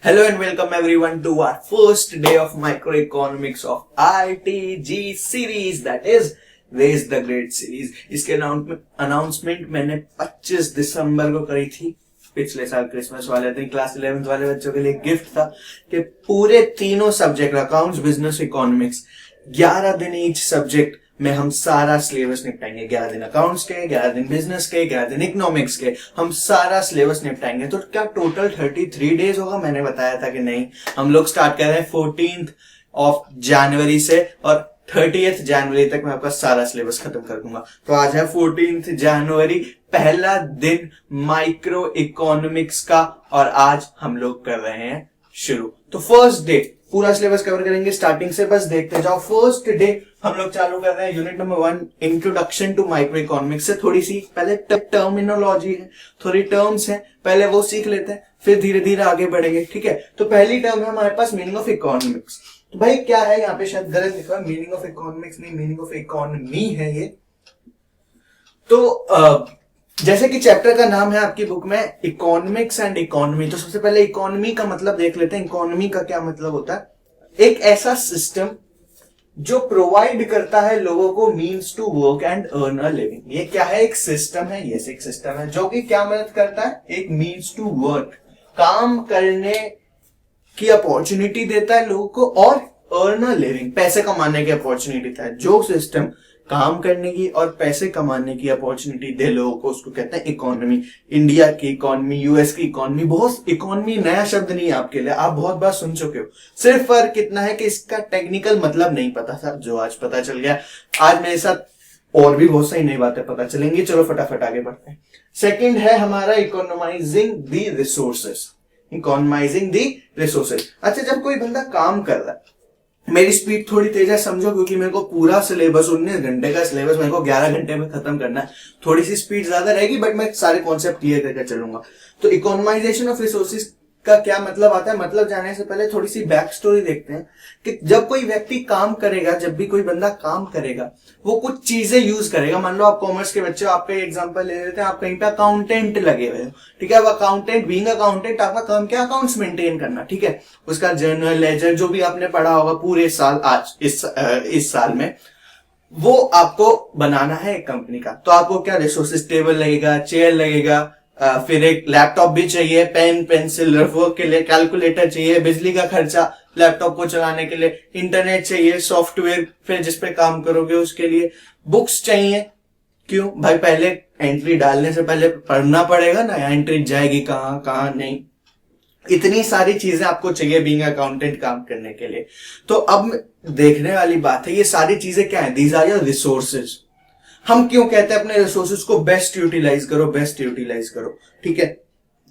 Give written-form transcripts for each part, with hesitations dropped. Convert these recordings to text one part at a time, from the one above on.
Hello and welcome everyone to our first day of microeconomics of ITG series, that is Raise the Grade series. इसके announcement मैंने 25 दिसंबर को करी थी, पिछले साल क्रिसमस वाले दिन। क्लास 11th वाले बच्चों के लिए गिफ्ट था कि पूरे तीनों सब्जेक्ट अकाउंट्स, बिजनेस, इकोनॉमिक्स 11 दिन ईच सब्जेक्ट में हम सारा सिलेबस निपटाएंगे। 11 दिन अकाउंट्स के, 11 दिन बिजनेस के, 11 दिन इकोनॉमिक्स के, हम सारा सिलेबस निपटाएंगे। तो क्या टोटल 33 डेज होगा? मैंने बताया था कि नहीं, हम लोग स्टार्ट कर रहे हैं 14 जनवरी से और 30 जनवरी तक मैं आपका सारा सिलेबस खत्म कर दूंगा। तो आज है 14 जनवरी, पहला दिन माइक्रो इकोनॉमिक्स का, और आज हम लोग कर रहे हैं शुरू। तो फर्स्ट डे पूरा सिलेबस कवर करेंगे स्टार्टिंग से, बस देखते जाओ। फर्स्ट डे हम लोग चालू कर रहे हैं unit number 1, introduction to micro economics से। थोड़ी सी पहले टर्मिनोलॉजी है, थोड़ी टर्म्स है, पहले वो सीख लेते हैं, फिर धीरे धीरे आगे बढ़ेंगे। ठीक है, तो पहली टर्म है हमारे पास मीनिंग ऑफ इकोनॉमिक्स। तो भाई क्या है, यहाँ पे शायद गलत लिखा है, मीनिंग ऑफ इकोनॉमिक्स नहीं, मीनिंग ऑफ इकोनॉमी है ये। तो जैसे कि चैप्टर का नाम है आपकी बुक में इकोनॉमिक्स एंड इकोनॉमी, तो सबसे पहले इकोनॉमी का मतलब देख लेते हैं। इकोनॉमी का क्या मतलब होता है? एक ऐसा सिस्टम जो प्रोवाइड करता है लोगों को means to work and earn a living. ये क्या है? एक सिस्टम है, ये एक सिस्टम है जो कि क्या मदद करता है? एक मीन्स टू वर्क, काम करने की अपॉर्चुनिटी देता है लोगों को, और अर्न अ लिविंग, पैसे कमाने की अपॉर्चुनिटी देता है। जो सिस्टम काम करने की और पैसे कमाने की अपॉर्चुनिटी दे लोगों को, उसको कहते हैं इकोनॉमी। इंडिया की इकोनॉमी, यूएस की इकोनॉमी, बहुत इकोनॉमी नया शब्द नहीं है आपके लिए, आप बहुत बार सुन चुके हो। सिर्फ फर्क कितना है कि इसका टेक्निकल मतलब नहीं पता था, जो आज पता चल गया। आज मेरे साथ और भी बहुत सारी नई बातें पता चलेंगी। चलो फटाफट आगे बढ़ते हैं। सेकेंड है हमारा economising the resources. Economising the resources. अच्छा, जब कोई बंदा काम कर रहा है, मेरी स्पीड थोड़ी तेज है समझो, क्योंकि मेरे को पूरा सिलेबस 19 घंटे का सिलेबस मेरे को 11 घंटे में खत्म करना है। थोड़ी सी स्पीड ज्यादा रहेगी, बट मैं सारे कॉन्सेप्ट क्लियर करके चलूंगा। तो इकोनॉमाइजेशन ऑफ रिसोर्सेज का क्या मतलब आता है? मतलब जानने से पहले थोड़ी सी बैक स्टोरी देखते हैं कि जब कोई व्यक्ति काम करेगा, जब भी कोई बंदा काम करेगा, वो कुछ चीजें यूज करेगा। मान लो आप कॉमर्स के बच्चे हो, आपका एग्जांपल ले लेते हैं, आप कहीं पे अकाउंटेंट लगे हुए हो। ठीक है, अब अकाउंटेंट, बीइंग अकाउंटेंट, आपका काम क्या? अकाउंट्स मेंटेन करना। ठीक है, उसका जर्नल, लेजर, जो भी आपने पढ़ा होगा पूरे साल, आज इस साल में, वो आपको बनाना है एक कंपनी का। तो आपको क्या रिसोर्सेज? टेबल लगेगा, चेयर लगेगा, फिर एक लैपटॉप भी चाहिए, पेन, पेंसिल, रफवर्क के लिए कैलकुलेटर चाहिए, बिजली का खर्चा लैपटॉप को चलाने के लिए, इंटरनेट चाहिए, सॉफ्टवेयर फिर जिस पे काम करोगे उसके लिए, बुक्स चाहिए। क्यों भाई? पहले एंट्री डालने से पहले पढ़ना पड़ेगा ना, एंट्री जाएगी कहाँ कहाँ नहीं। इतनी सारी चीजें आपको चाहिए बीइंग अकाउंटेंट काम करने के लिए। तो अब देखने वाली बात है, ये सारी चीजें क्या है? These are your resources. हम क्यों कहते हैं अपने रिसोर्सेज को बेस्ट यूटिलाइज करो, बेस्ट यूटिलाइज करो? ठीक है,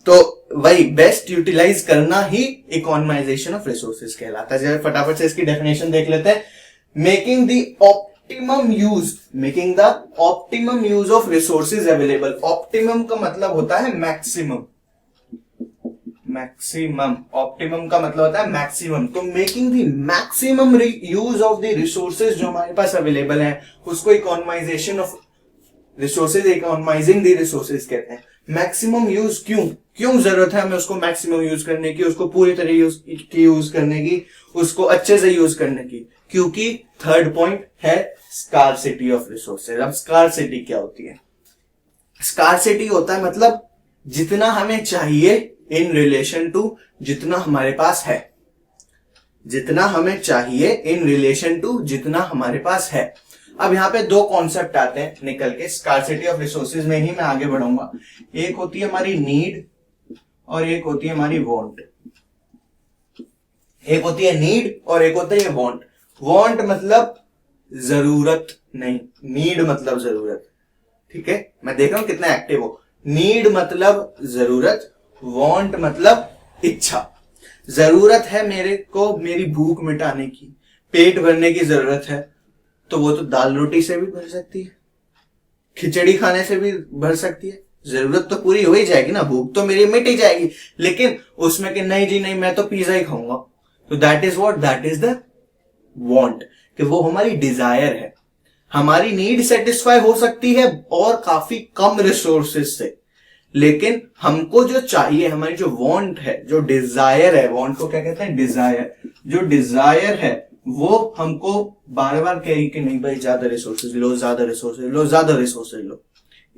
तो वही बेस्ट यूटिलाइज करना ही इकोनॉमाइजेशन ऑफ रिसोर्सेज कहलाता है। जरा फटाफट से इसकी डेफिनेशन देख लेते हैं। Making the optimum use of resources available. Optimum का मतलब होता है मैक्सिमम। ऑप्टिमम का मतलब होता है मैक्सिमम। तो making the maximum use of the resources जो हमारे पास अवेलेबल है, उसको इकोनॉमाइजेशन ऑफ रिसोर्सेज, इकोनॉमाइजिंग द रिसोर्सेज कहते हैं। मैक्सिमम यूज क्यों जरूरत है हमें उसको मैक्सिमम यूज करने की, उसको पूरी तरह यूज करने की, उसको अच्छे से यूज करने की? क्योंकि थर्ड पॉइंट है स्कार्सिटी ऑफ रिसोर्सेज। अब स्कार्सिटी क्या होती है? स्कार्सिटी होता है मतलब जितना हमें चाहिए इन रिलेशन टू जितना हमारे पास है। जितना हमें चाहिए इन रिलेशन टू जितना हमारे पास है। अब यहाँ पे दो कॉन्सेप्ट आते हैं निकल के स्कार्सिटी ऑफ रिसोर्सेज में ही मैं आगे बढ़ूंगा। एक होती है हमारी नीड और एक होती है हमारी वांट। एक होती है नीड और एक होता है वांट। वांट मतलब जरूरत नहीं, नीड मतलब जरूरत। ठीक है, मैं देख रहा हूं कितना एक्टिव हो। नीड मतलब जरूरत, वांट मतलब इच्छा। जरूरत है मेरे को मेरी भूख मिटाने की, पेट भरने की जरूरत है, तो वो तो दाल रोटी से भी भर सकती है, खिचड़ी खाने से भी भर सकती है। जरूरत तो पूरी हो ही जाएगी ना, भूख तो मेरी मिट ही जाएगी। लेकिन उसमें कि नहीं जी नहीं, मैं तो पिज्जा ही खाऊंगा, तो that is what? That is the want, कि वो हमारी डिजायर है। हमारी नीड सेटिस्फाई हो सकती है और काफी कम रिसोर्सेज से, लेकिन हमको जो चाहिए, हमारी जो वांट है, जो डिजायर है, वांट को क्या कहते हैं, डिजायर, जो डिजायर है वो हमको बार बार कहेगी कि नहीं भाई ज्यादा रिसोर्सेज लो, ज्यादा रिसोर्सेज लो, ज्यादा रिसोर्सेज लो।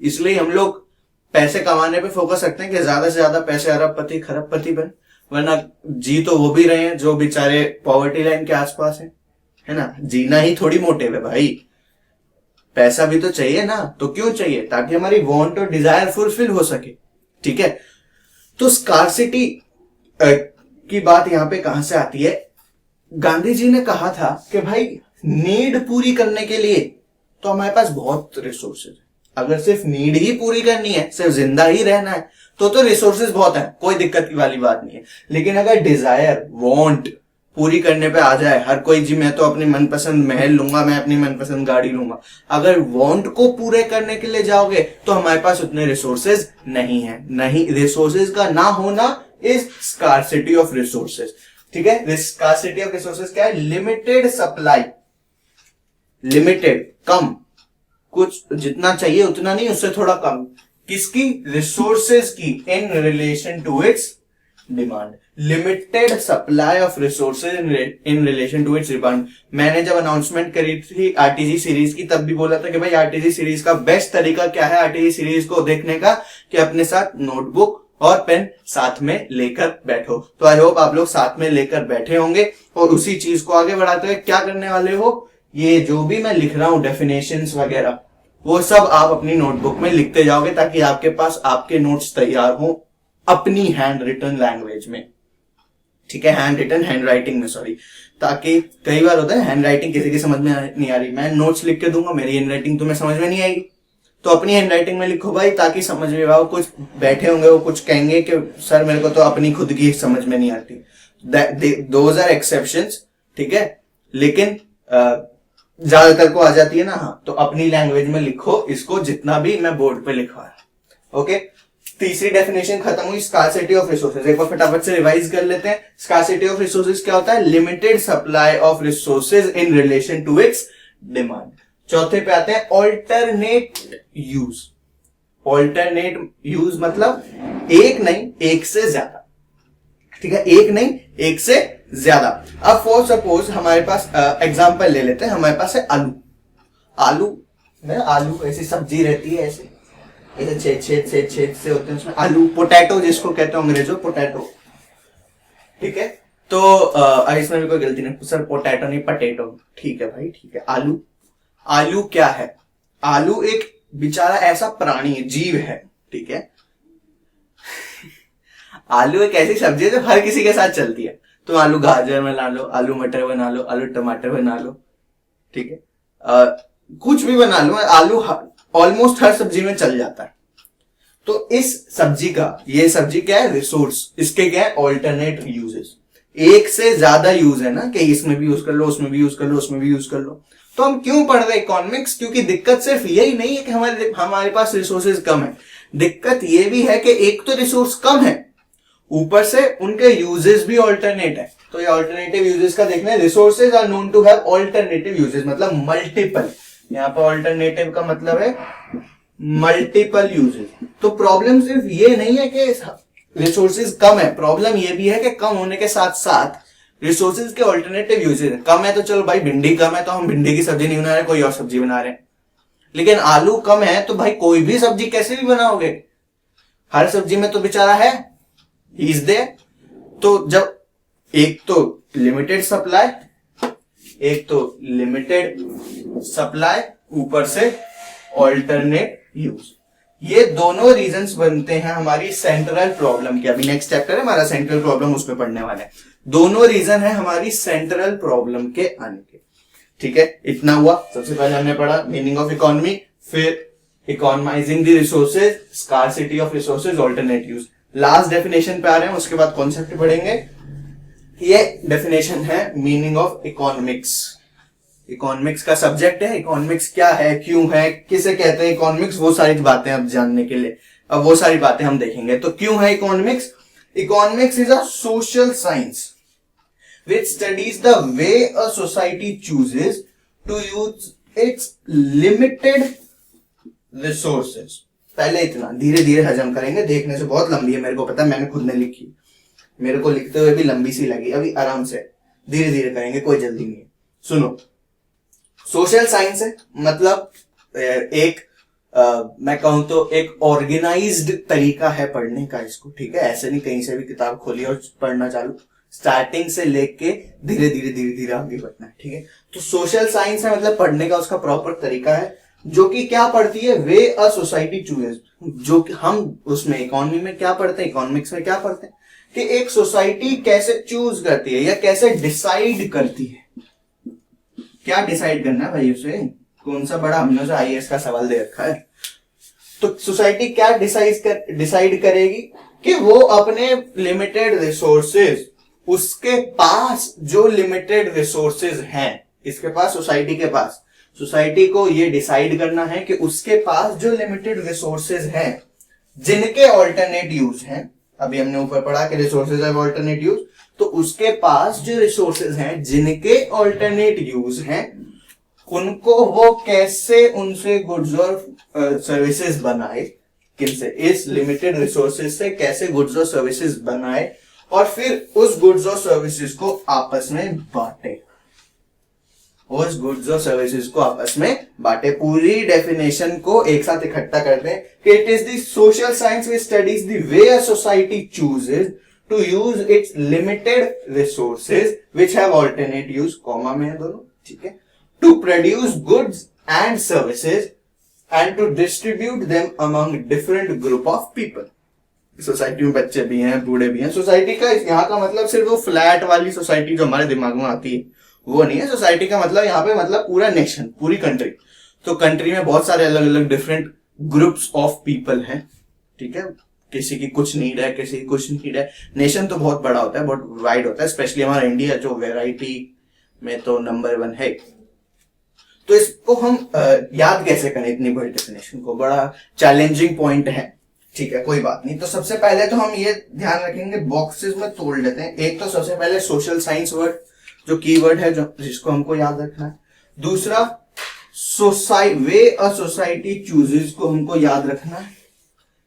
इसलिए हम लोग पैसे कमाने पे फोकस रखते हैं कि ज्यादा से ज्यादा पैसे अरबपति खरबपति बन, वरना जी तो वो भी रहे हैं जो बेचारे पॉवर्टी लाइन के आसपास है ना। जीना ही थोड़ी मोटिव है भाई, पैसा भी तो चाहिए ना। तो क्यों चाहिए? ताकि हमारी वांट और डिजायर फुलफिल हो सके। ठीक है, तो स्कार्सिटी की बात यहां पे कहां से आती है? गांधी जी ने कहा था कि भाई नीड पूरी करने के लिए तो हमारे पास बहुत रिसोर्सेज है। अगर सिर्फ नीड ही पूरी करनी है, सिर्फ जिंदा ही रहना है, तो रिसोर्सेज बहुत है, कोई दिक्कत की वाली बात नहीं है। लेकिन अगर डिजायर, वांट पूरी करने पे आ जाए, हर कोई जी मैं तो अपनी मनपसंद महल लूंगा, मैं अपनी मनपसंद गाड़ी लूंगा, अगर वांट को पूरे करने के लिए जाओगे तो हमारे पास उतने रिसोर्सेज नहीं है। नहीं, रिसोर्सेज का ना होना इज स्कार्सिटी ऑफ रिसोर्सेज। ठीक है, स्कार्सिटी ऑफ रिसोर्सेज क्या है? लिमिटेड सप्लाई, लिमिटेड, कम, कुछ जितना चाहिए उतना नहीं, उससे थोड़ा कम। किसकी? रिसोर्सेज की, in relation to its demand. Limited supply of resources in relation to its demand. मैंने जब अनाउंसमेंट करी थी आरटीजी सीरीज की, तब भी बोला था कि भाई आरटीजी सीरीज का बेस्ट तरीका क्या है आरटीजी सीरीज को देखने का, कि अपने साथ नोटबुक और पेन साथ में लेकर बैठो। तो आई होप आप लोग साथ में लेकर बैठे होंगे और उसी चीज को आगे बढ़ाते हुए क्या करने वाले हो, ये जो भी मैं लिख रहा हूं डेफिनेशंस वगैरह, वो सब आप अपनी नोटबुक में लिखते जाओगे, ताकि आपके पास आपके नोट्स तैयार हो अपनी हैंड रिटन लैंग्वेज में। ठीक है, हैंड रिटन, हैंड राइटिंग में, सॉरी। ताकि कई बार होता है हैंड राइटिंग किसी की समझ में नहीं आ रही, मैं नोट्स लिख के दूंगा, मेरी हैंड राइटिंग तुम्हें समझ में नहीं आएगी, तो अपनी हैंड राइटिंग में लिखो भाई, ताकि समझ में आओ। कुछ बैठे होंगे वो कुछ कहेंगे कि सर मेरे को तो अपनी खुद की समझ में नहीं आती, दोज आर एक्सेप्शंस। ठीक है, लेकिन ज्यादातर को आ जाती है ना। हाँ, तो अपनी लैंग्वेज में लिखो इसको, जितना भी मैं बोर्ड पे लिखवा रहा। ओके, तीसरी डेफिनेशन खत्म हुई, स्कार्सिटी ऑफ रिसोर्सेज। एक बार फटाफट से रिवाइज कर लेते हैं। स्कार्सिटी ऑफ रिसोर्सेज क्या होता है? Limited supply of resources in relation to its demand. चौथे पे आते हैं ऑल्टरनेट यूज। ऑल्टरनेट यूज मतलब एक नहीं, एक से ज्यादा। ठीक है, एक नहीं, एक से ज्यादा। अब फॉर सपोज हमारे पास एग्जांपल ले लेते हैं, हमारे पास है आलू। आलू ऐसी सब्जी रहती है, ऐसे छेद से होते हैं उसमें, आलू, पोटैटो जिसको कहते हैं अंग्रेजों, पोटैटो। ठीक है, तो इसमें भी कोई गलती नहीं सर, पोटैटो नहीं पटेटो। ठीक है भाई, ठीक है। आलू, आलू क्या है? आलू एक बेचारा ऐसा प्राणी है, जीव है। ठीक है, आलू एक ऐसी सब्जी है जो हर किसी के साथ चलती है। तो आलू गाजर बना लो, आलू मटर बना लो, आलू टमाटर बना लो। ठीक है, कुछ भी बना लो, आलू ऑलमोस्ट हर सब्जी में चल जाता है। तो इस सब्जी का, ये सब्जी क्या है? रिसोर्स। इसके क्या है? Alternate uses. एक से ज्यादा यूज है ना, कि इसमें भी यूज कर लो, उसमें भी यूज कर लो, उसमें भी यूज कर लो। तो हम क्यों पढ़ रहे हैं इकोनॉमिक्स? क्योंकि दिक्कत सिर्फ यही नहीं है कि हमारे पास रिसोर्सेज कम है, दिक्कत ये भी है कि एक तो रिसोर्स कम है, ऊपर से उनके यूजेस भी ऑल्टरनेट है। तो ये ऑल्टरनेटिव यूजेस का देखना है। Resources are known to have alternative uses, मतलब मल्टीपल। यहाँ पर ऑल्टरनेटिव का मतलब है मल्टीपल यूजेस। तो प्रॉब्लम सिर्फ ये नहीं है कि रिसोर्सेज कम है, प्रॉब्लम ये भी है कि कम होने के साथ साथ रिसोर्सेज के ऑल्टरनेटिव यूजेस कम है। तो चलो भाई, भिंडी कम है तो हम भिंडी की सब्जी नहीं बना रहे, कोई और सब्जी बना रहे हैं। लेकिन आलू कम है तो भाई कोई भी सब्जी कैसे भी बनाओगे, हर सब्जी में तो बेचारा है, इज देयर। तो जब एक तो लिमिटेड सप्लाई, एक तो लिमिटेड सप्लाई, ऊपर से ऑल्टरनेट यूज, ये दोनों रीजंस बनते हैं हमारी सेंट्रल प्रॉब्लम के। अभी नेक्स्ट चैप्टर है हमारा सेंट्रल प्रॉब्लम, उसमें पढ़ने वाले हैं। दोनों रीजन है हमारी सेंट्रल प्रॉब्लम के आने के। ठीक है, इतना हुआ। सबसे पहले हमने पढ़ा मीनिंग ऑफ इकोनॉमी, फिर economising the resources, scarcity of resources, alternate use. Last definition पे आ रहे हैं, उसके बाद कॉन्सेप्ट पढ़ेंगे। ये डेफिनेशन है मीनिंग ऑफ इकोनॉमिक्स। इकोनॉमिक्स का सब्जेक्ट है, इकोनॉमिक्स क्या है, क्यों है, किसे कहते हैं इकोनॉमिक्स, वो सारी बातें अब जानने के लिए, अब वो सारी बातें हम देखेंगे। तो क्यों है economics? Economics is a social science which studies the way a society chooses to use its limited resources पहले इतना धीरे धीरे हजम करेंगे। देखने से बहुत लंबी है, मेरे को पता है, मैंने खुद ने लिखी, मेरे को लिखते हुए भी लंबी सी लगी। अभी आराम से धीरे धीरे करेंगे, कोई जल्दी नहीं है। सुनो, सोशल साइंस है मतलब एक मैं कहूं तो एक ऑर्गेनाइज्ड तरीका है पढ़ने का इसको, ठीक है। ऐसे नहीं कहीं से भी किताब खोली और पढ़ना चालू, स्टार्टिंग से लेके धीरे धीरे धीरे धीरे आगे बढ़ना है, ठीक है। तो सोशल साइंस है मतलब पढ़ने का उसका प्रॉपर तरीका है, जो कि क्या पढ़ती है, वे अ सोसाइटी चूजेस। जो कि हम उसमें इकोनॉमी में क्या पढ़ते हैं, इकोनॉमिक्स में क्या पढ़ते हैं कि एक सोसाइटी कैसे चूज करती है या कैसे डिसाइड करती है। क्या डिसाइड करना है भाई उसे, कौन सा बड़ा हमने उसे आईएएस का सवाल दे रखा है। तो सोसाइटी क्या डिसाइड करेगी कि वो अपने लिमिटेड रिसोर्सेज, उसके पास जो लिमिटेड रिसोर्सेज हैं, इसके पास सोसाइटी के पास, सोसाइटी को ये डिसाइड करना है कि उसके पास जो लिमिटेड रिसोर्सेज हैं जिनके ऑल्टरनेट यूज हैं, अभी हमने ऊपर पढ़ा कि रिसोर्सेज है ऑल्टरनेट यूज, तो उसके पास जो रिसोर्सेज हैं जिनके ऑल्टरनेट यूज हैं, उनको वो कैसे उनसे गुड्स और सर्विसेज बनाए, किनसे, इस लिमिटेड रिसोर्सेज से कैसे गुड्स और सर्विसेज बनाए और फिर उस गुड्स और सर्विसेज को आपस में बांटे, उस गुड्स और सर्विसेज को आपस में बांटे। पूरी डेफिनेशन को एक साथ इकट्ठा करते हैं कि it is the social science which studies the way a society chooses to use its limited resources which have alternate use, comma में है दोनों, ठीक है, to produce goods and services and to distribute them among different group of people. Society में बच्चे भी हैं, बूढ़े भी हैं। सोसाइटी का यहाँ का मतलब सिर्फ वो फ्लैट वाली सोसाइटी जो हमारे दिमाग में आती है वो नहीं है। सोसाइटी का मतलब यहाँ पे मतलब पूरा नेशन, पूरी कंट्री। तो कंट्री में बहुत सारे अलग अलग डिफरेंट ग्रुप्स ऑफ पीपल हैं, ठीक है। किसी की कुछ नीड है, किसी की कुछ नीड है। नेशन तो बहुत बड़ा होता है, बहुत वाइड होता है, स्पेशली हमारा इंडिया जो वेराइटी में तो नंबर 1 है। तो इसको हम याद कैसे करें, इतनी बड़ी डेफिनेशन को, बड़ा चैलेंजिंग पॉइंट है, ठीक है, कोई बात नहीं। तो सबसे पहले तो हम ये ध्यान रखेंगे, बॉक्सेस में तोड़ लेते हैं। एक तो सबसे पहले सोशल साइंस वर्ड जो कीवर्ड है, जो जिसको हमको याद रखना है। दूसरा वे अ सोसाइटी चूजेस को हमको याद रखना है।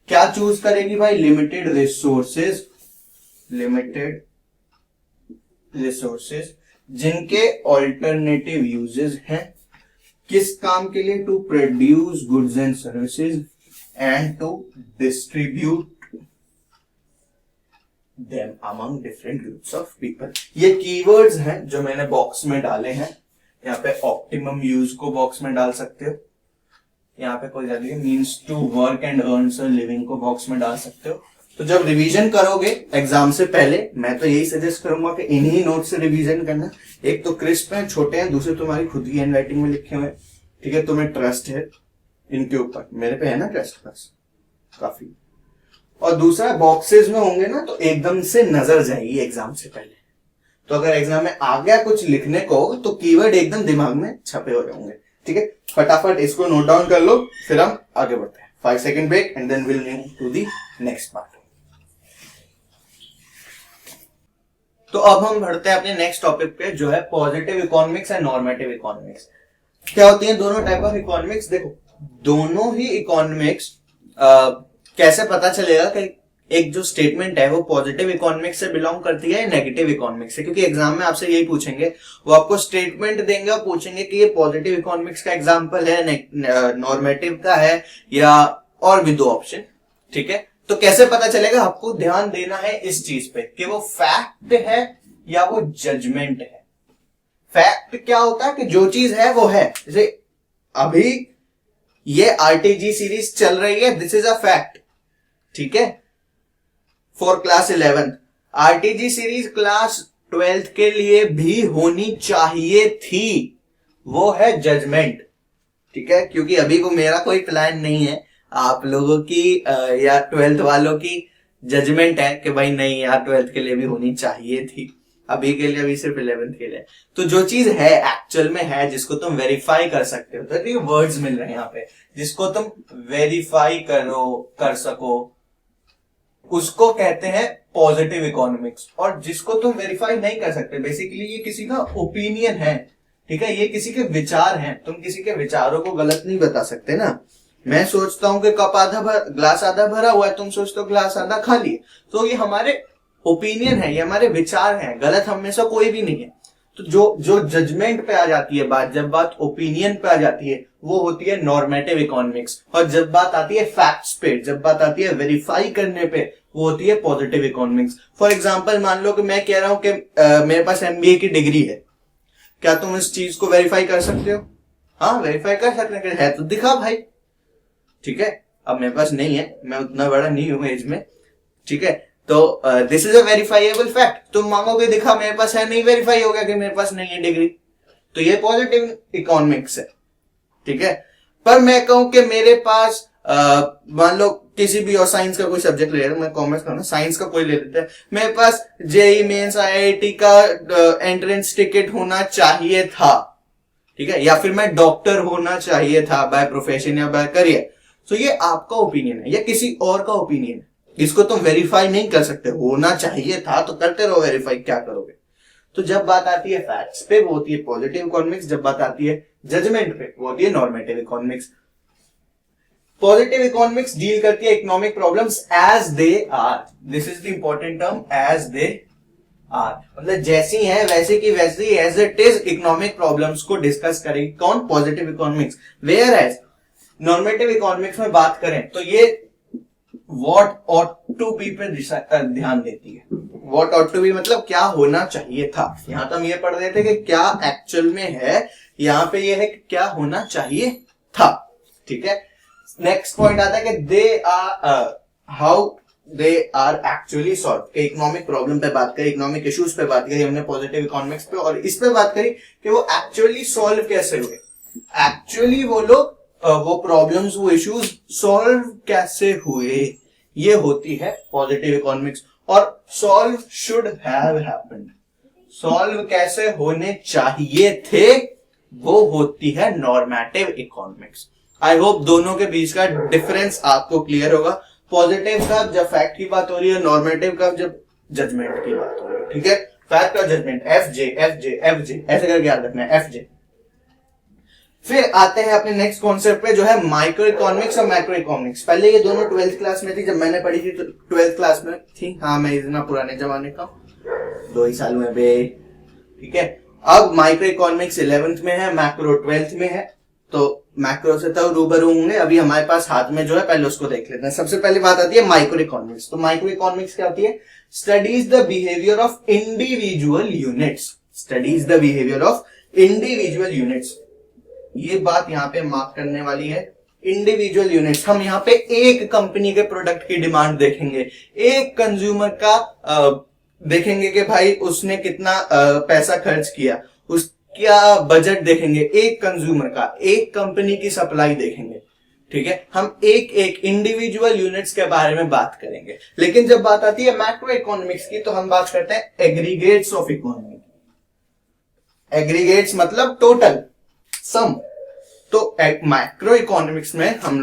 क्या चूज करेगी भाई, लिमिटेड रिसोर्सेज जिनके ऑल्टरनेटिव यूजेस हैं, किस काम के लिए, to produce goods and services and to distribute them among different groups of people। ये कीवर्ड्स हैं जो मैंने बॉक्स में डाले हैं। यहाँ पे ऑप्टिमम यूज को बॉक्स में डाल सकते हो, यहाँ पे कोई डालिए means to work and earn a living को बॉक्स में डाल सकते हो। तो जब रिवीजन करोगे एग्जाम से पहले, मैं तो यही सजेस्ट करूंगा कि इन्हीं नोट से रिवीजन करना। एक तो क्रिस्प है, छोटे हैं, दूसरे तुम्हारी खुद की हैंडराइटिंग में लिखे हुए हैं, ठीक है। तुम्हें ट्रस्ट है इनके ऊपर, मेरे पे है ना ट्रस्ट बस काफी। और दूसरा बॉक्सेस में होंगे ना तो एकदम से नजर जाएगी एग्जाम से पहले। तो अगर एग्जाम में आ गया कुछ लिखने को तो कीवर्ड एकदम दिमाग में छपे हुए होंगे, ठीक है। फटाफट इसको नोट डाउन कर लो, फिर हम आगे बढ़ते हैं। 5 second break and then will move to the next part. तो अब हम बढ़ते हैं अपने नेक्स्ट टॉपिक पे, जो है positive economics and normative economics. क्या होती है दोनों टाइप ऑफ इकोनॉमिक्स? देखो, दोनों ही इकोनॉमिक्स कैसे पता चलेगा कि एक जो स्टेटमेंट है वो पॉजिटिव इकोनॉमिक्स से बिलोंग करती है या नेगेटिव इकोनॉमिक्स से? क्योंकि एग्जाम में आपसे यही पूछेंगे, वो आपको स्टेटमेंट देंगे और पूछेंगे कि ये पॉजिटिव इकोनॉमिक्स का एग्जांपल है, नॉर्मेटिव का है, या और भी 2 ऑप्शन, ठीक है। तो कैसे पता चलेगा? आपको ध्यान देना है इस चीज पे कि वो फैक्ट है या वो जजमेंट है। फैक्ट क्या होता है कि जो चीज है वो है। जैसे अभी ये आरटीजी सीरीज चल रही है, दिस इज अ फैक्ट, ठीक है, for class 11। RTG series class 12th के लिए भी होनी चाहिए थी, वो है जजमेंट, ठीक है। क्योंकि अभी वो मेरा कोई प्लान नहीं है, आप लोगों की या 12th वालों की जजमेंट है कि भाई नहीं यार 12th के लिए भी होनी चाहिए थी, अभी के लिए, अभी सिर्फ 11th के लिए। तो जो चीज है एक्चुअल में है, जिसको तुम वेरीफाई कर सकते हो, तो ये वर्ड्स मिल रहे हैं यहाँ पे, जिसको तुम वेरीफाई कर सको, उसको कहते हैं पॉजिटिव इकोनॉमिक्स। और जिसको तुम वेरीफाई नहीं कर सकते, बेसिकली ये किसी का ओपिनियन है, ठीक है, ये किसी के विचार हैं, तुम किसी के विचारों को गलत नहीं बता सकते ना। मैं सोचता हूं कि कप ग्लास आधा भरा हुआ है, तुम सोचते हो ग्लास आधा खाली है। तो ये हमारे ओपिनियन है, ये हमारे विचार हैं, गलत हम में से कोई भी नहीं है। तो जो जो जजमेंट पे आ जाती है बात, जब बात ओपिनियन पे आ जाती है, वो होती है नॉर्मेटिव इकोनॉमिक्स। और जब बात आती है फैक्ट्स पे, जब बात आती है वेरीफाई करने पे, वो होती है पॉजिटिव इकोनॉमिक्स। फॉर एग्जांपल मान लो कि मैं कह रहा हूं कि मेरे पास एमबीए की डिग्री है, क्या तुम इस चीज को वेरीफाई कर सकते हो? हाँ, वेरीफाई कर सकते हैं, तो दिखा भाई। ठीक है, अब मेरे पास नहीं है, मैं उतना बड़ा नहीं हूं एज में, ठीक है, तो this is a verifiable fact. तुम मांगोगे दिखा, मेरे पास है नहीं, वेरीफाई हो गया कि मेरे पास नहीं है डिग्री, तो ये पॉजिटिव इकोनॉमिक्स है। ठीक है, पर मैं कहूं कि मेरे पास मान लो किसी भी और साइंस का कोई सब्जेक्ट ले रहे, मैं कॉमर्स का ना, साइंस का कोई ले लेते हैं, मेरे पास जेई मेंस आईआईटी का एंट्रेंस टिकट होना चाहिए था, ठीक है, या फिर मैं डॉक्टर होना चाहिए था बाय प्रोफेशन या बाय करियर। तो ये आपका ओपिनियन है या किसी और का ओपिनियन है, इसको तुम वेरीफाई नहीं कर सकते। होना चाहिए था तो करते रहो वेरीफाई, क्या करोगे। तो जब बात आती है फैक्ट्स पे, वो होती है पॉजिटिव इकोनॉमिक्स। जब बात आती है जजमेंट पे, वो होती है normative economics. Positive economics deal करती है economic problems as they are. This is the important term, as they are, मतलब जैसी है वैसे की वैसी, as it is economic problems को डिस्कस करेगी कौन? Positive economics. Whereas normative economics में बात करें तो ये व्हाट ऑट टू बी पे ध्यान देती है। व्हाट ऑट टू बी मतलब क्या होना चाहिए था। यहां तो हम ये पढ़ रहे थे कि क्या एक्चुअल में है, यहां पे ये है कि क्या होना चाहिए था। ठीक है, नेक्स्ट पॉइंट आता है कि they are how they are actually solve. Economic problem पे बात करी, इकोनॉमिक इश्यूज पे बात करी हमने पॉजिटिव इकोनॉमिक्स पे, और इस पे बात करी कि वो एक्चुअली सॉल्व कैसे हुए। एक्चुअली वो लोग वो प्रॉब्लम्स, वो इश्यूज सॉल्व कैसे हुए, ये होती है पॉजिटिव इकोनॉमिक्स। और solve should have happened, solve कैसे होने चाहिए थे, वो होती है नॉर्मेटिव इकोनॉमिक्स। आई होप दोनों के बीच का डिफरेंस आपको क्लियर होगा। पॉजिटिव का जब फैक्ट की बात हो रही है, नॉर्मेटिव का जब जजमेंट की बात हो रही है। ठीक है, फैक्ट और judgement, F J F J F J ऐसे करके याद रखना है, एफ जे। फिर आते हैं अपने नेक्स्ट कॉन्सेप्ट पे, जो है माइक्रो इकोनॉमिक्स और मैक्रो इकोनॉमिक्स। पहले ये दोनों 12th क्लास में थी, जब मैंने पढ़ी थी तो 12th क्लास में थी। हाँ, मैं इतना पुराने जमाने का, 2 ही साल में बे। ठीक है, अब माइक्रो इकोनॉमिक्स 11th में है, मैक्रो 12th में है। तो मैक्रो से तो रूबरू होंगे, अभी हमारे पास हाथ में जो है पहले उसको देख लेते हैं। सबसे पहले बात आती है माइक्रो इकोनॉमिक्स। तो माइक्रो इकोनॉमिक्स क्या होती है? Studies the behaviour of individual units, studies the behaviour of individual units. ये बात यहाँ पे मार्क करने वाली है, इंडिविजुअल यूनिट्स। हम यहाँ पे एक कंपनी के प्रोडक्ट की डिमांड देखेंगे, एक कंज्यूमर का देखेंगे कि भाई उसने कितना पैसा खर्च किया, उसका बजट देखेंगे, एक कंज्यूमर का, एक कंपनी की सप्लाई देखेंगे। ठीक है, हम एक एक इंडिविजुअल यूनिट्स के बारे में बात करेंगे। लेकिन जब बात आती है मैक्रो इकोनॉमिक्स की, तो हम बात करते हैं एग्रीगेट्स ऑफ इकोनॉमी। एग्रीगेट्स मतलब टोटल सम। तो मैक्रो इकोनॉमिक्स में हम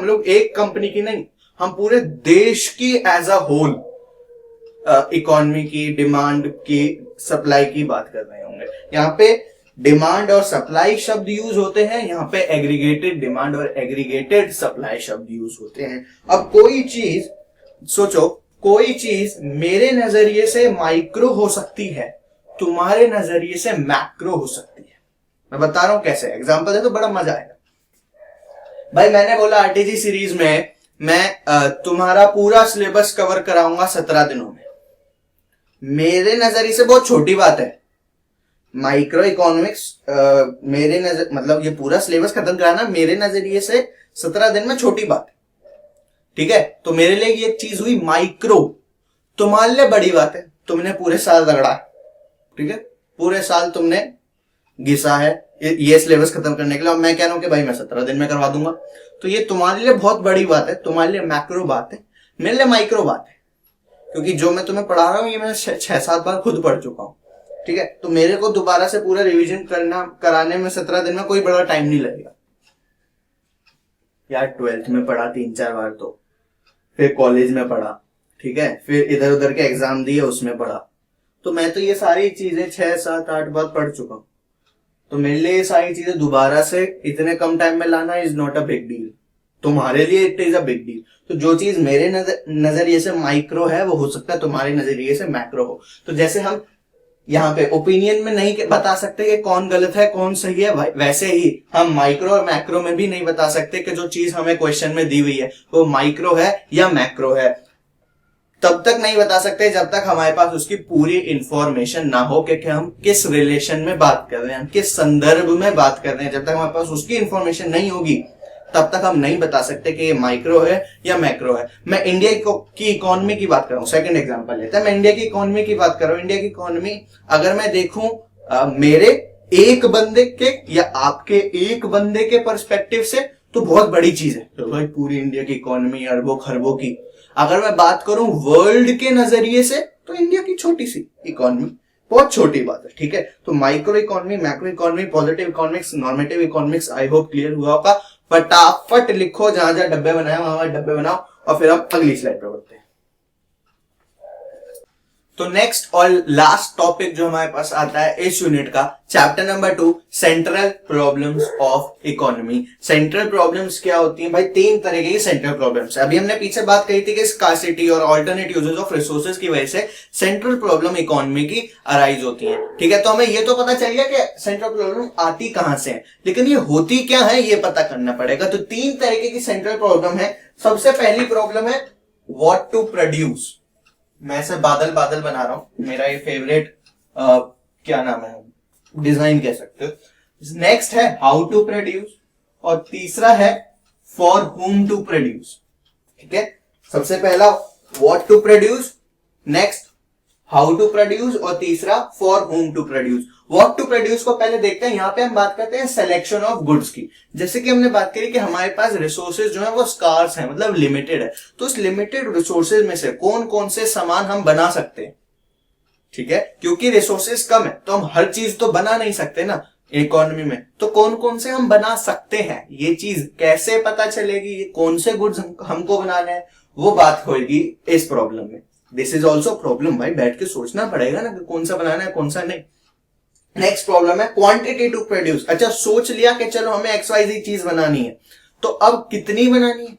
लोग एक कंपनी की नहीं, हम पूरे देश की एज अ होल इकोनॉमी की, डिमांड की, सप्लाई की बात कर रहे होंगे। यहाँ पे डिमांड और सप्लाई शब्द यूज होते हैं, यहाँ पे एग्रीगेटेड डिमांड और एग्रीगेटेड सप्लाई शब्द यूज होते हैं। अब कोई चीज सोचो, कोई चीज मेरे नजरिए से माइक्रो हो सकती है, तुम्हारे नजरिए से मैक्रो हो सकती है। मैं बता रहा हूं कैसे, एग्जांपल है तो बड़ा मजा आएगा। भाई मैंने बोला आरटीजी सीरीज में मैं तुम्हारा पूरा सिलेबस कवर कराऊंगा 17 दिनों में। मेरे नजरिए से बहुत छोटी बात है। माइक्रो इकोनॉमिक्स मेरे नजर मतलब ये पूरा सिलेबस खत्म कराना मेरे नजरिए से 17 दिन में छोटी बात है। ठीक है, तो मेरे लिए ये चीज हुई माइक्रो, तुम्हारे लिए बड़ी बात है। तुमने पूरे साल रगड़ा, ठीक है, पूरे साल तुमने घिसा है ये सिलेबस खत्म करने के लिए, और मैं कह रहा हूं कि भाई मैं 17 दिन में करवा दूंगा। तो ये तुम्हारे लिए बहुत बड़ी बात है, तुम्हारे लिए मैक्रो बात है, मेरे लिए माइक्रो बात है। क्योंकि जो मैं तुम्हें पढ़ा रहा हूं ये मैं 6-7 बार खुद पढ़ चुका हूं। ठीक है, तो मेरे को दोबारा से पूरा रिवीजन कराने में 17 दिन में कोई बड़ा टाइम नहीं लगेगा। यार 12th में पढ़ा 3-4 बार, तो फिर कॉलेज में पढ़ा, ठीक है, फिर इधर उधर के एग्जाम दिए उसमें पढ़ा। तो मैं तो ये सारी चीजें 6-7-8 बार पढ़ चुका हूं। तो मेरे लिए ये सारी चीजें दोबारा से इतने कम टाइम में लाना is not a big deal. तुम्हारे लिए it is a big deal. तो जो चीज मेरे नजरिए से माइक्रो है वो हो सकता है तुम्हारे नजरिए से मैक्रो हो। तो जैसे हम यहाँ पे ओपिनियन में नहीं बता सकते कि कौन गलत है कौन सही है, वैसे ही हम माइक्रो और मैक्रो में भी नहीं बता सकते कि जो चीज हमें क्वेश्चन में दी हुई है वो माइक्रो है या मैक्रो है। तब तक नहीं बता सकते जब तक हमारे पास उसकी पूरी इंफॉर्मेशन ना हो कि हम किस रिलेशन में बात कर रहे हैं, हम किस संदर्भ में बात कर रहे हैं। जब तक हमारे पास उसकी इंफॉर्मेशन नहीं होगी तब तक हम नहीं बता सकते कि ये माइक्रो है या मैक्रो है। मैं इंडिया की इकोनॉमी की बात कर रहा हूं, सेकंड एग्जांपल लेते हैं। मैं इंडिया की इकोनॉमी की बात कर रहा हूं। इंडिया की इकोनॉमी अगर मैं देखूं मेरे एक बंदे के या आपके एक बंदे के पर्सपेक्टिव से तो बहुत बड़ी चीज है। तो भाई पूरी इंडिया की इकोनॉमी अरबों खरबों की। अगर मैं बात करूं वर्ल्ड के नजरिए से तो इंडिया की छोटी सी इकोनॉमी, बहुत छोटी बात है, ठीक है। तो micro economy, macro economy, positive economics, normative economics, I hope clear हुआ होगा। फटाफट लिखो, जहां जहां डब्बे बनाए वहां डब्बे बनाओ और फिर हम अगली स्लाइड पर बढ़ते हैं। तो नेक्स्ट और लास्ट टॉपिक जो हमारे पास आता है इस यूनिट का, chapter number 2, central problems of economy. Central problems क्या होती हैं भाई? 3 तरह की सेंट्रल प्रॉब्लम्स। अभी हमने पीछे बात कही थी कि स्कार्सिटी और अल्टरनेट यूजेस ऑफ रिसोर्सेज की वजह से सेंट्रल प्रॉब्लम इकोनॉमी की अराइज होती है, ठीक है। तो हमें ये तो पता चल गया कि सेंट्रल प्रॉब्लम आती कहां से है, लेकिन ये होती क्या है ये पता करना पड़ेगा। तो 3 तरीके की सेंट्रल प्रॉब्लम है। सबसे पहली प्रॉब्लम है व्हाट टू प्रोड्यूस। मैं से बादल बादल बना रहा हूं, मेरा ये फेवरेट क्या नाम है, डिजाइन कह सकते हो। नेक्स्ट है हाउ टू प्रोड्यूस और तीसरा है फॉर हुम टू प्रोड्यूस, ठीक है। सबसे पहला what to produce, next how to produce और तीसरा for whom to produce. What to produce को पहले देखते हैं। यहां पे हम बात करते हैं सिलेक्शन ऑफ गुड्स की। जैसे कि हमने बात करी कि हमारे पास रिसोर्सेज जो है वो स्कार्स हैं, मतलब लिमिटेड है। तो उस लिमिटेड रिसोर्सेज में से कौन कौन से सामान हम बना सकते हैं, ठीक है। क्योंकि रिसोर्सेज कम है तो हम हर चीज तो बना नहीं सकते ना इकोनॉमी में। तो कौन कौन से हम बना सकते हैं, ये चीज कैसे पता चलेगी, ये कौन से गुड्स हमको बनाने हैं, वो बात होगी इस प्रॉब्लम में। दिस इज ऑल्सो प्रॉब्लम भाई, बैठ के सोचना पड़ेगा ना कि कौन सा बनाना है कौन सा नहीं। नेक्स्ट प्रॉब्लम है क्वांटिटी टू प्रोड्यूस। अच्छा, सोच लिया कि चलो हमें XYZ चीज बनानी है, तो अब कितनी बनानी है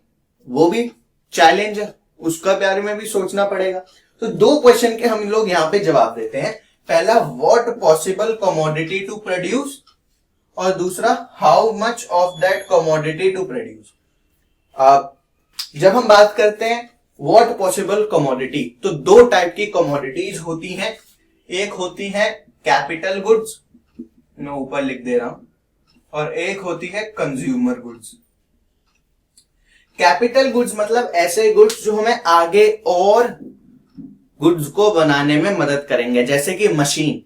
वो भी चैलेंज है, उसका बारे में भी सोचना पड़ेगा। तो 2 क्वेश्चन के हम लोग यहां पे जवाब देते हैं। पहला what possible commodity to produce और दूसरा how much of that commodity to produce. जब हम बात करते हैं व्हाट पॉसिबल कमोडिटी, तो 2 टाइप की कमोडिटीज होती हैं। एक होती है कैपिटल गुड्स, मैं ऊपर लिख दे रहा हूं, और एक होती है कंज्यूमर गुड्स। कैपिटल गुड्स मतलब ऐसे गुड्स जो हमें आगे और गुड्स को बनाने में मदद करेंगे। जैसे कि मशीन,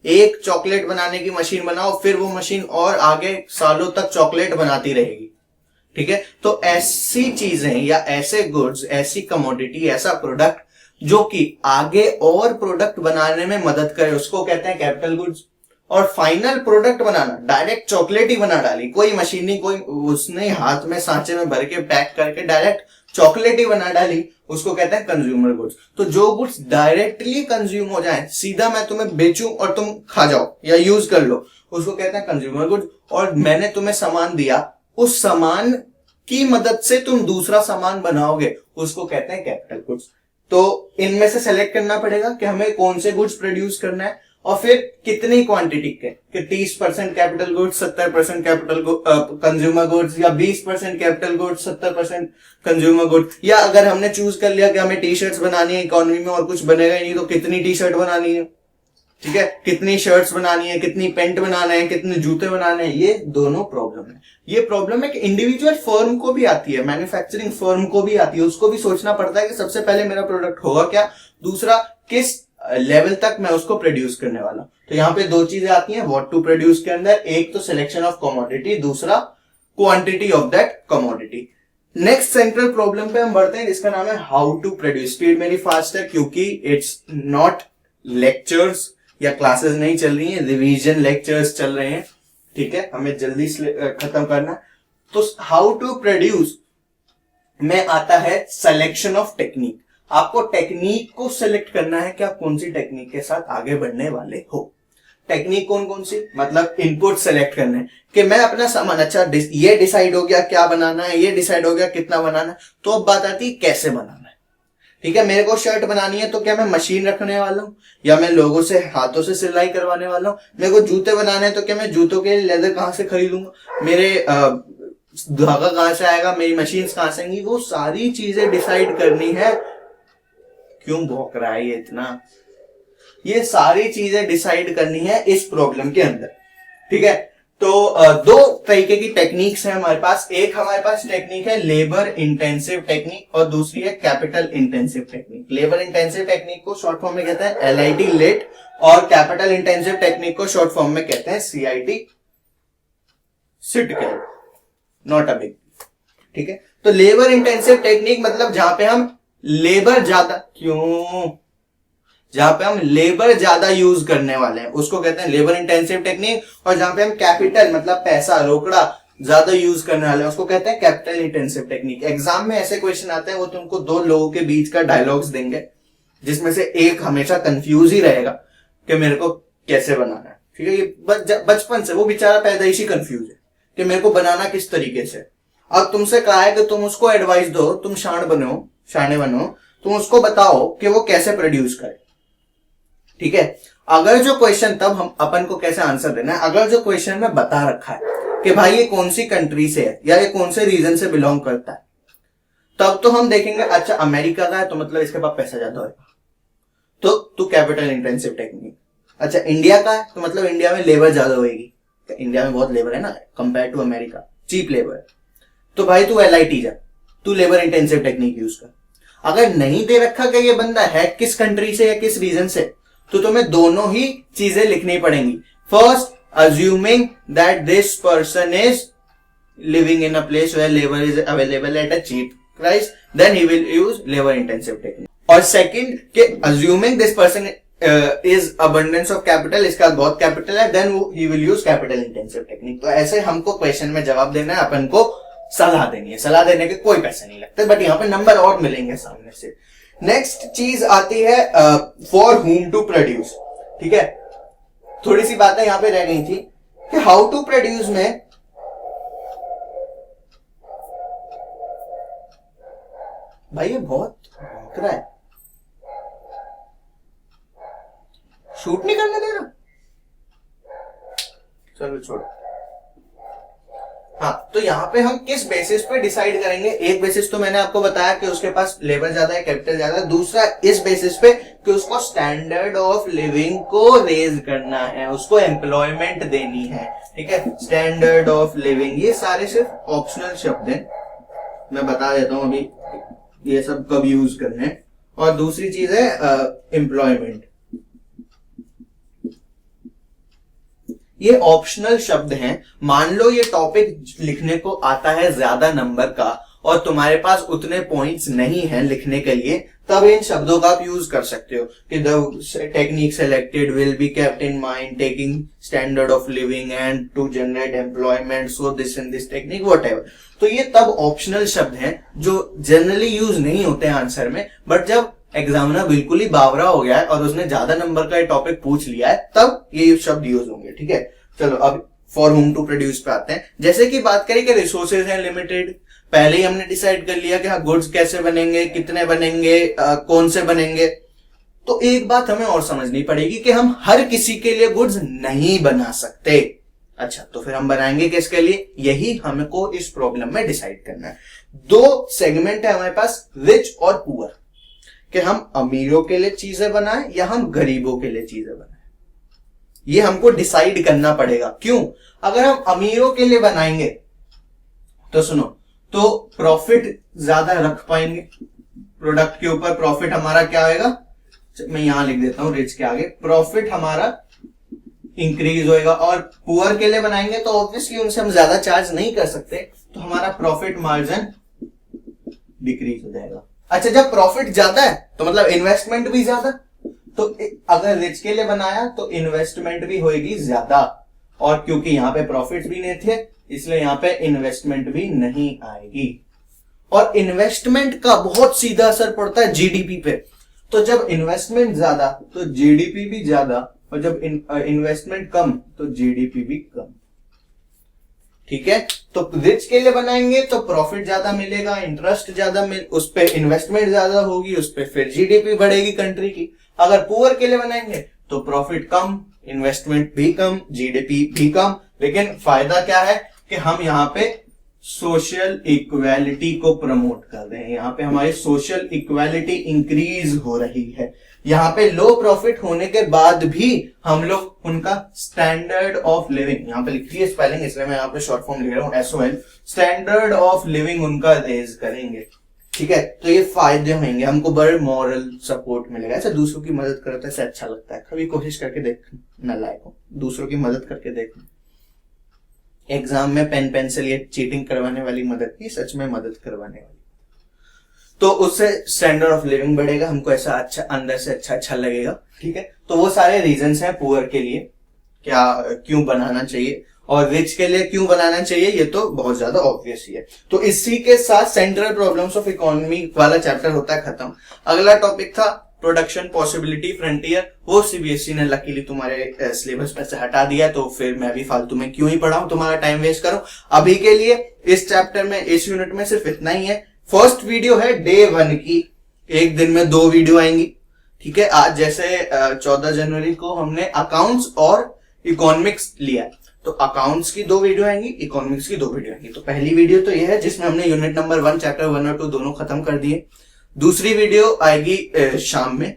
एक चॉकलेट बनाने की मशीन बनाओ, फिर वो मशीन और आगे सालों तक चॉकलेट बनाती रहेगी, ठीक है। तो ऐसी चीजें या ऐसे गुड्स, ऐसी कमोडिटी, ऐसा प्रोडक्ट जो कि आगे और प्रोडक्ट बनाने में मदद करे, उसको कहते हैं कैपिटल गुड्स। और फाइनल प्रोडक्ट बनाना, डायरेक्ट चॉकलेट ही बना डाली, कोई मशीन नहीं, कोई उसने हाथ में सांचे में भर के पैक करके डायरेक्ट चॉकलेट ही बना डाली, उसको कहते हैं कंज्यूमर गुड्स। तो जो गुड्स डायरेक्टली कंज्यूम हो जाए, सीधा मैं तुम्हें बेचूं और तुम खा जाओ या यूज कर लो, उसको कहते हैं कंज्यूमर गुड्स। और मैंने तुम्हें सामान दिया, उस सामान की मदद से तुम दूसरा सामान बनाओगे, उसको कहते हैं कैपिटल गुड्स। तो इनमें से सेलेक्ट करना पड़ेगा कि हमें कौन से गुड्स प्रोड्यूस करना है और फिर कितनी क्वांटिटी के, कि 30% capital goods, 70% capital consumer goods, या 20% कैपिटल गुड्स, 70% कंज्यूमर गुड्स। या अगर हमने चूज कर लिया कि हमें टी शर्ट्स बनानी है इकोनॉमी में और कुछ बनेगा ही नहीं, तो कितनी टी शर्ट बनानी है, ठीक है, कितनी शर्ट्स बनानी है, कितनी पेंट बनाना है, कितने जूते बनाने हैं। ये दोनों प्रॉब्लम है। ये प्रॉब्लम एक इंडिविजुअल फर्म को भी आती है, मैन्युफैक्चरिंग फर्म को भी आती है। उसको भी सोचना पड़ता है कि सबसे पहले मेरा प्रोडक्ट होगा क्या, दूसरा किस लेवल तक मैं उसको प्रोड्यूस करने वाला। तो यहाँ पे 2 चीजें आती हैं व्हाट टू प्रोड्यूस के अंदर, एक तो सिलेक्शन ऑफ कमोडिटी, दूसरा quantity of that commodity. Next central problem पे हम बढ़ते हैं जिसका नाम है हाउ टू प्रोड्यूस। स्पीड मेरी फास्ट है क्योंकि इट्स नॉट लेक्चर्स या क्लासेस नहीं चल रही हैं, रिवीजन लेक्चर्स चल रहे हैं, ठीक है, हमें जल्दी खत्म करना। तो हाउ टू प्रोड्यूस में आता है सिलेक्शन ऑफ टेक्निक। आपको टेक्निक को सिलेक्ट करना है कि आप कौन सी टेक्निक के साथ आगे बढ़ने वाले हो। टेक्निक कौन कौन सी, मतलब इनपुट सेलेक्ट करने कि मैं अपना सामान, अच्छा ये डिसाइड हो गया क्या बनाना है, ये डिसाइड हो गया कितना बनाना है, तो अब बात आती है कैसे बनाना है। ठीक है, मेरे को शर्ट बनानी है तो क्या मैं मशीन रखने वाला हूँ या मैं लोगों से हाथों से सिलाई करवाने वाला हूँ। मेरे को जूते बनाने हैं तो क्या मैं जूतों के लेदर कहाँ से खरीदूंगा, मेरे धागा कहाँ से आएगा, मेरी मशीन कहाँ से आएंगी, वो सारी चीजें डिसाइड करनी है। क्यों भौंक रहा है ये इतना, ये सारी चीजें डिसाइड करनी है इस प्रॉब्लम के अंदर। ठीक है, तो दो तरीके की टेक्निक्स है हमारे पास। एक हमारे पास टेक्निक है लेबर इंटेंसिव टेक्निक और दूसरी है capital intensive technique. Labour intensive technique को शॉर्ट फॉर्म में कहते हैं LIT लेट और कैपिटल इंटेंसिव टेक्निक को शॉर्ट फॉर्म में कहते हैं CIT सिटकैल, नॉट अ बिग। ठीक है, तो लेबर इंटेंसिव टेक्निक मतलब जहां पे हम लेबर ज्यादा यूज करने वाले हैं उसको कहते हैं लेबर इंटेंसिव टेक्निक, और जहां पे हम कैपिटल मतलब पैसा रोकड़ा ज्यादा यूज करने वाले हैं उसको कहते हैं कैपिटल इंटेंसिव टेक्निक। एग्जाम में ऐसे क्वेश्चन आते हैं, वो तुमको दो लोगों के बीच का डायलॉग्स देंगे जिसमें से एक हमेशा कंफ्यूज ही रहेगा कि मेरे को कैसे बनाना है। ठीक है, ये बचपन से वो बेचारा पैदाइशी कंफ्यूज है कि मेरे को बनाना किस तरीके से। अब तुमसे कहा है कि तुम उसको एडवाइस दो, तुम शाणे बनो, तुम उसको बताओ कि वो कैसे प्रोड्यूस करे। ठीक है, अगर जो क्वेश्चन, तब हम अपन को कैसे आंसर देना है, अगर जो क्वेश्चन में बता रखा है कि भाई ये कौन सी कंट्री से है या ये कौन से रीजन से बिलोंग करता है, तब तो हम देखेंगे अच्छा अमेरिका का है तो मतलब इसके पास पैसा ज्यादा होगा, तो कैपिटल इंटेंसिव टेक्निक। अच्छा इंडिया का है तो मतलब इंडिया में लेबर ज्यादा होगी, इंडिया में बहुत लेबर है ना compare to America, cheap labour, तो भाई तू LIT जा, तू लेबर इंटेंसिव टेक्निक यूज कर। अगर नहीं दे रखा कि ये बंदा है किस कंट्री से या किस रीजन से, तो तुम्हें दोनों ही चीजें लिखनी पड़ेंगी। First, assuming that this person is living in a place where labour is available at a cheap price, then he will use labour intensive technique. और सेकंड कि assuming this person is abundance of capital, इसका बहुत capital है, then he will use capital intensive technique. तो ऐसे हमको question में जवाब देना है, अपन को सलाह देनी है, सलाह देने के कोई पैसे नहीं लगते, बट यहाँ पे नंबर और मिलेंगे सामने से। नेक्स्ट चीज आती है फॉर हुम टू प्रोड्यूस। ठीक है, थोड़ी सी बातें यहां पे रह गई थी कि हाउ टू प्रोड्यूस में भाई ये बहुत भौंक रहा है, शूट नहीं करने दे रहा, चलो छोड़ो। हाँ, तो यहाँ पे हम किस बेसिस पे डिसाइड करेंगे, एक बेसिस तो मैंने आपको बताया कि उसके पास लेबर ज्यादा है, कैपिटल ज्यादा है, दूसरा इस बेसिस पे कि उसको स्टैंडर्ड ऑफ लिविंग को रेज करना है, उसको एम्प्लॉयमेंट देनी है। ठीक है, स्टैंडर्ड ऑफ लिविंग, ये सारे सिर्फ ऑप्शनल शब्द हैं, मैं बता देता हूं अभी ये सब कब यूज करने हैं। और दूसरी चीज है एम्प्लॉयमेंट, ये ऑप्शनल शब्द हैं। मान लो ये टॉपिक लिखने को आता है ज्यादा नंबर का और तुम्हारे पास उतने पॉइंट्स नहीं हैं लिखने के लिए, तब इन शब्दों का आप यूज कर सकते हो कि the technique selected will be kept in mind taking standard of living and to generate employment, so this and this technique whatever. तो ये तब ऑप्शनल शब्द हैं जो जनरली यूज नहीं होते हैं आंसर में, बट जब एग्जामिनर बिल्कुल ही बावरा हो गया है और उसने ज्यादा नंबर का टॉपिक पूछ लिया है तब ये शब्द यूज होंगे। ठीक है, चलो अब फॉर होम टू प्रोड्यूस पे आते हैं। जैसे कि बात करें कि रिसोर्सेज हैं लिमिटेड, पहले ही हमने डिसाइड कर लिया कि हाँ गुड्स कैसे बनेंगे, कितने बनेंगे, कौन से बनेंगे। तो एक बात हमें और समझनी पड़ेगी कि हम हर किसी के लिए गुड्स नहीं बना सकते। अच्छा, तो फिर हम बनाएंगे किसके लिए, यही हमको इस प्रॉब्लम में डिसाइड करना है। दो सेगमेंट है हमारे पास, रिच और पुअर, कि हम अमीरों के लिए चीजें बनाएं या हम गरीबों के लिए चीजें बनाएं, ये हमको डिसाइड करना पड़ेगा। क्यों, अगर हम अमीरों के लिए बनाएंगे तो सुनो, तो प्रॉफिट ज्यादा रख पाएंगे, प्रोडक्ट के ऊपर प्रॉफिट हमारा क्या होगा, मैं यहां लिख देता हूं रिच के आगे, प्रॉफिट हमारा इंक्रीज होएगा। और पुअर के लिए बनाएंगे तो ऑब्वियसली उनसे हम ज्यादा चार्ज नहीं कर सकते, तो हमारा प्रॉफिट मार्जिन डिक्रीज हो जाएगा। अच्छा, जब प्रॉफिट ज्यादा है तो मतलब इन्वेस्टमेंट भी ज्यादा, तो अगर रिच के लिए बनाया तो इन्वेस्टमेंट भी होगी ज्यादा, और क्योंकि यहाँ पे प्रॉफिट भी नहीं थे इसलिए यहाँ पे इन्वेस्टमेंट भी नहीं आएगी। और इन्वेस्टमेंट का बहुत सीधा असर पड़ता है जीडीपी पे, तो जब इन्वेस्टमेंट ज्यादा तो जीडीपी भी ज्यादा, और जब इन्वेस्टमेंट कम तो जीडीपी भी कम। ठीक है, तो रिच के लिए बनाएंगे तो प्रॉफिट ज्यादा मिलेगा, इंटरेस्ट ज्यादा उस पे इन्वेस्टमेंट ज्यादा होगी, उस पे फिर जीडीपी बढ़ेगी कंट्री की। अगर पुअर के लिए बनाएंगे तो प्रॉफिट कम, इन्वेस्टमेंट भी कम, जीडीपी भी कम, लेकिन फायदा क्या है कि हम यहाँ पे सोशल इक्वालिटी को प्रमोट कर रहे हैं। यहाँ पे हमारी सोशल इक्वालिटी इंक्रीज हो रही है। यहाँ पे लो प्रॉफिट होने के बाद भी हम लोग उनका स्टैंडर्ड ऑफ लिविंग, यहाँ पे लिखी है स्पेलिंग इसलिए मैं यहाँ पे शॉर्ट फॉर्म लिख रहा हूँ SOL, स्टैंडर्ड ऑफ लिविंग उनका रेज करेंगे। ठीक है, तो ये फायदे होंगे, हमको बड़े मॉरल सपोर्ट मिलेगा। ऐसा दूसरों की मदद करते ऐसा अच्छा लगता है, कभी कोशिश करके देख न लायक हो, दूसरों की मदद करके देख। एग्जाम में पेन पेंसिल ये चीटिंग करवाने वाली मदद की, सच में मदद करवाने वाली, तो उससे स्टैंडर्ड ऑफ लिविंग बढ़ेगा, हमको ऐसा अच्छा अंदर से अच्छा लगेगा। ठीक है, तो वो सारे रीजंस हैं पुअर के लिए क्या क्यों बनाना चाहिए, और रिच के लिए क्यों बनाना चाहिए, ये तो बहुत ज्यादा ऑब्वियस ही है। तो इसी के साथ सेंट्रल प्रॉब्लम्स ऑफ इकोनॉमी वाला चैप्टर होता है खत्म। अगला टॉपिक था प्रोडक्शन पॉसिबिलिटी फ्रंटियर, वो सीबीएसई ने लकीली तुम्हारे सिलेबस में से हटा दिया, तो फिर मैं भी फालतू में क्यों ही पढ़ाऊं, तुम्हारा टाइम वेस्ट करूं। अभी के लिए इस चैप्टर में, इस यूनिट में सिर्फ इतना ही है। फर्स्ट वीडियो है डे 1 की, एक दिन में 2 वीडियो आएंगी। ठीक है, आज जैसे 14 जनवरी को हमने अकाउंट्स और इकोनॉमिक्स लिया, तो अकाउंट्स की 2 वीडियो आएंगी, इकोनॉमिक्स की 2 वीडियो आएंगी। तो पहली वीडियो तो यह है जिसमें हमने यूनिट नंबर 1 चैप्टर 1 और 2 दोनों खत्म कर दिए। दूसरी वीडियो आएगी शाम में।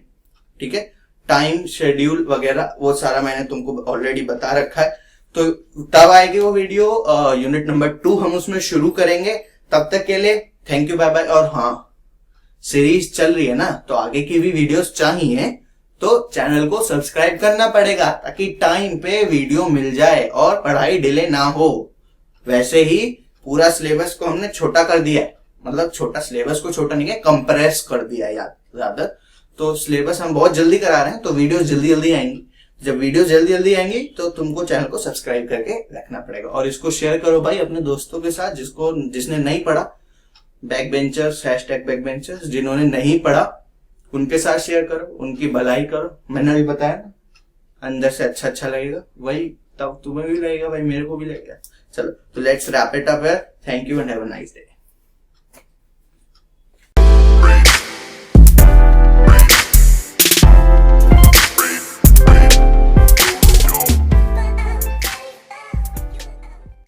ठीक है, टाइम शेड्यूल वगैरह वो सारा मैंने तुमको ऑलरेडी बता रखा है, तो तब आएगी वो वीडियो। यूनिट नंबर 2 हम उसमें शुरू करेंगे। तब तक के लिए थैंक यू, बाय बाय। और हाँ, सीरीज चल रही है ना, तो आगे की भी वीडियोस चाहिए तो चैनल को सब्सक्राइब करना पड़ेगा ताकि टाइम पे वीडियो मिल जाए और पढ़ाई डिले ना हो। वैसे ही पूरा सिलेबस को हमने छोटा कर दिया है, मतलब छोटा, सिलेबस को छोटा नहीं है, कंप्रेस कर दिया है ज्यादा। तो सिलेबस हम बहुत जल्दी करा रहे हैं, तो वीडियो जल्दी जल्दी आएंगी। जब वीडियो जल्दी जल्दी आएंगी तो तुमको चैनल को सब्सक्राइब करके रखना पड़ेगा, और इसको शेयर करो भाई अपने दोस्तों के साथ जिसने नहीं पढ़ा। बैक बेंचर्स, #बैकबेंचर्स, जिन्होंने नहीं पढ़ा उनके साथ शेयर करो, उनकी भलाई करो। मैंने अभी बताया ना, अंदर से अच्छा लगेगा, वही तब तुम्हें भी लगेगा भाई, मेरे को भी लगेगा। चलो, तो let's wrap it up here. Thank you and have a nice day.